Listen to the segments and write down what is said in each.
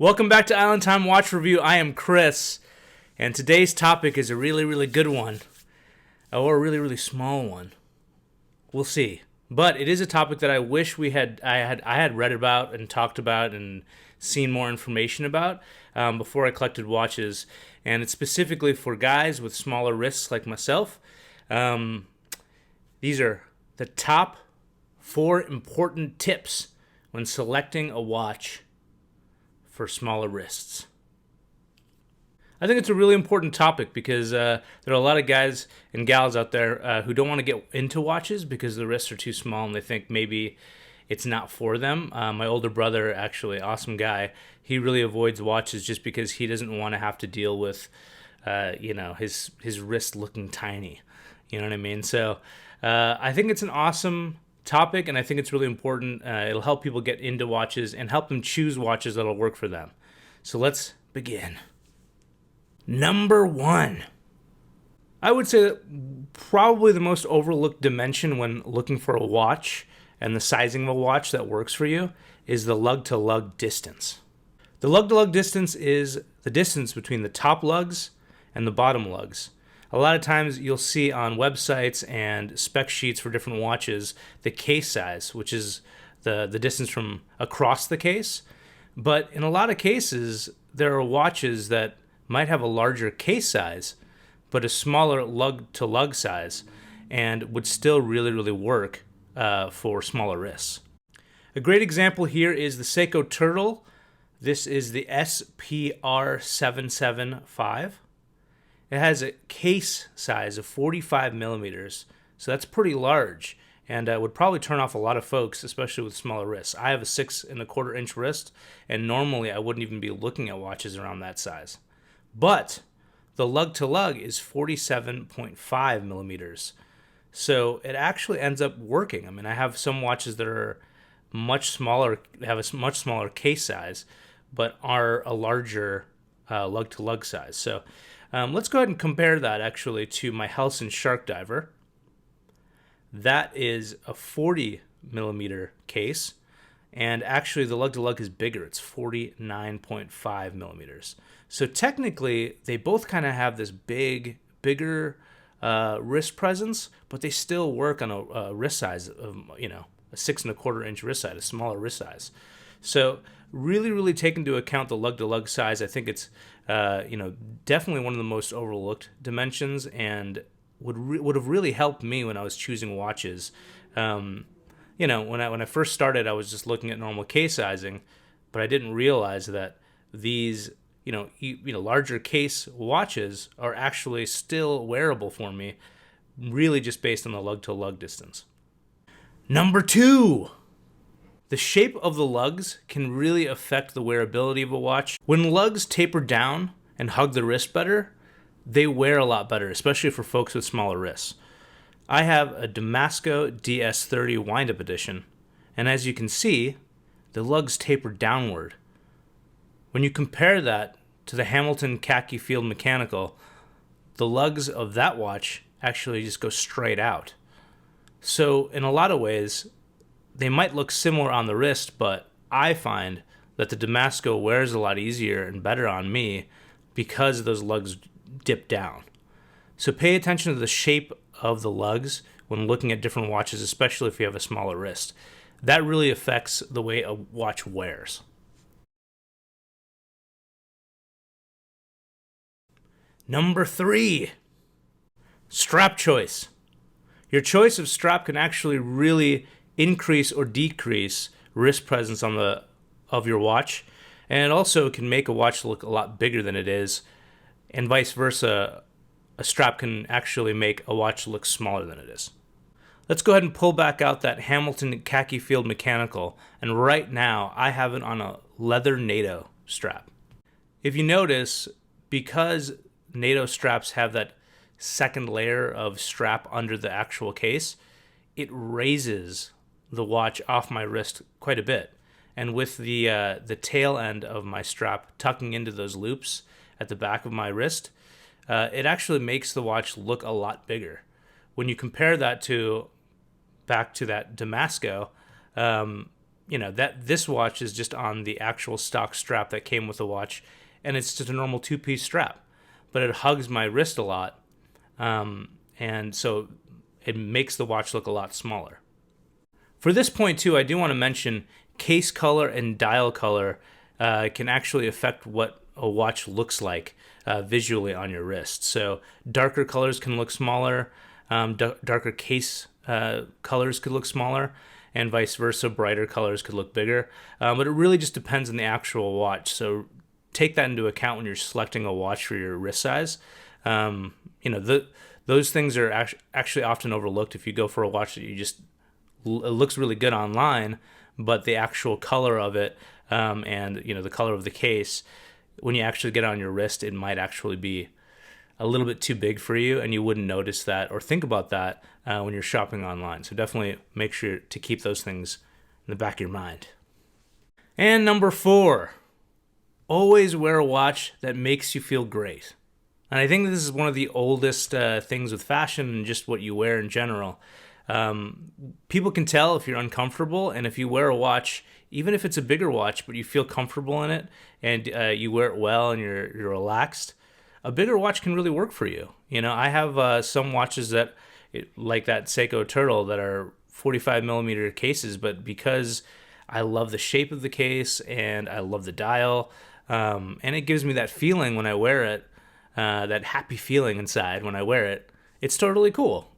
Welcome back to Island Time Watch Review. I am Chris, and today's topic is a really good one, or a really small one. We'll see. But it is a topic that I wish I had read about and talked about and seen more information about before I collected watches, and it's specifically for guys with smaller wrists like myself. These are the top 4 important tips when selecting a watch for smaller wrists. I think it's a really important topic because there are a lot of guys and gals out there who don't want to get into watches because the wrists are too small and they think maybe it's not for them. My older brother, actually, awesome guy, he really avoids watches just because he doesn't want to have to deal with, his wrist looking tiny. You know what I mean? So I think it's an awesome topic, and I think it's really important. It'll help people get into watches and help them choose watches that'll work for them. So let's begin. Number 1. I would say that probably the most overlooked dimension when looking for a watch and the sizing of a watch that works for you is the lug-to-lug distance. The lug-to-lug distance is the distance between the top lugs and the bottom lugs. A lot of times you'll see on websites and spec sheets for different watches the case size, which is the distance from across the case. But in a lot of cases, there are watches that might have a larger case size, but a smaller lug-to-lug size, and would still really work for smaller wrists. A great example here is the Seiko Turtle. This is the SPR775. It has a case size of 45 millimeters, so that's pretty large, and would probably turn off a lot of folks, especially with smaller wrists. I have a 6¼ inch wrist, and normally I wouldn't even be looking at watches around that size. But the lug-to-lug is 47.5 millimeters, so it actually ends up working. I mean, I have some watches that are much smaller, have a much smaller case size, but are a larger lug-to-lug size. So let's go ahead and compare that actually to my Helson Sharkdiver. That is a 40 millimeter case, and actually the lug-to-lug is bigger. It's 49.5 millimeters. So technically, they both kind of have this bigger wrist presence, but they still work on a wrist size of, a 6¼ inch wrist size, a smaller wrist size. So really take into account the lug-to-lug size. I think it's definitely one of the most overlooked dimensions, and would have really helped me when I was choosing watches. When I first started, I was just looking at normal case sizing, but I didn't realize that these larger case watches are actually still wearable for me, really just based on the lug-to-lug distance. Number 2. The shape of the lugs can really affect the wearability of a watch. When lugs taper down and hug the wrist better, they wear a lot better, especially for folks with smaller wrists. I have a Damasko DS30 Windup edition, and as you can see, the lugs taper downward. When you compare that to the Hamilton Khaki Field Mechanical, the lugs of that watch actually just go straight out. So in a lot of ways, they might look similar on the wrist, but I find that the Damasko wears a lot easier and better on me because those lugs dip down. So pay attention to the shape of the lugs when looking at different watches, especially if you have a smaller wrist. That really affects the way a watch wears. Number 3, strap choice. Your choice of strap can actually really increase or decrease wrist presence of your watch, and it also can make a watch look a lot bigger than it is, and vice versa. A strap can actually make a watch look smaller than it is. Let's go ahead and pull back out that Hamilton Khaki Field Mechanical, and right now I have it on a leather NATO strap. If you notice, because NATO straps have that second layer of strap under the actual case, it raises the watch off my wrist quite a bit. And with the tail end of my strap tucking into those loops at the back of my wrist, it actually makes the watch look a lot bigger. When you compare that back to that Damasko, that this watch is just on the actual stock strap that came with the watch, and it's just a normal 2-piece strap, but it hugs my wrist a lot, and so it makes the watch look a lot smaller. For this point too, I do want to mention case color and dial color can actually affect what a watch looks like visually on your wrist. So darker colors can look smaller, darker case colors could look smaller, and vice versa, brighter colors could look bigger. But it really just depends on the actual watch. So take that into account when you're selecting a watch for your wrist size. Those things are actually often overlooked. If you go for a watch that it looks really good online, but the actual color of it and the color of the case, when you actually get it on your wrist, it might actually be a little bit too big for you, and you wouldn't notice that or think about that when you're shopping online. So definitely make sure to keep those things in the back of your mind. And number 4, always wear a watch that makes you feel great. And I think this is one of the oldest things with fashion and just what you wear in general. People can tell if you're uncomfortable, and if you wear a watch, even if it's a bigger watch, but you feel comfortable in it and you wear it well and you're relaxed, a bigger watch can really work for you. I have some watches that, like that Seiko Turtle, that are 45 millimeter cases, but because I love the shape of the case and I love the dial, and it gives me that feeling when I wear it, that happy feeling inside when I wear it, it's totally cool,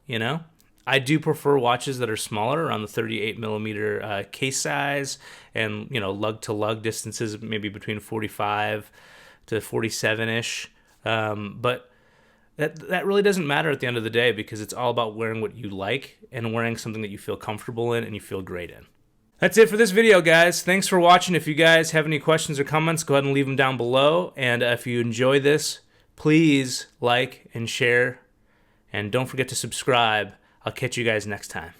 I do prefer watches that are smaller, around the 38 millimeter case size, and lug to lug distances maybe between 45 to 47-ish. But that really doesn't matter at the end of the day, because it's all about wearing what you like and wearing something that you feel comfortable in and you feel great in. That's it for this video, guys. Thanks for watching. If you guys have any questions or comments, go ahead and leave them down below. And if you enjoy this, please like and share, and don't forget to subscribe. I'll catch you guys next time.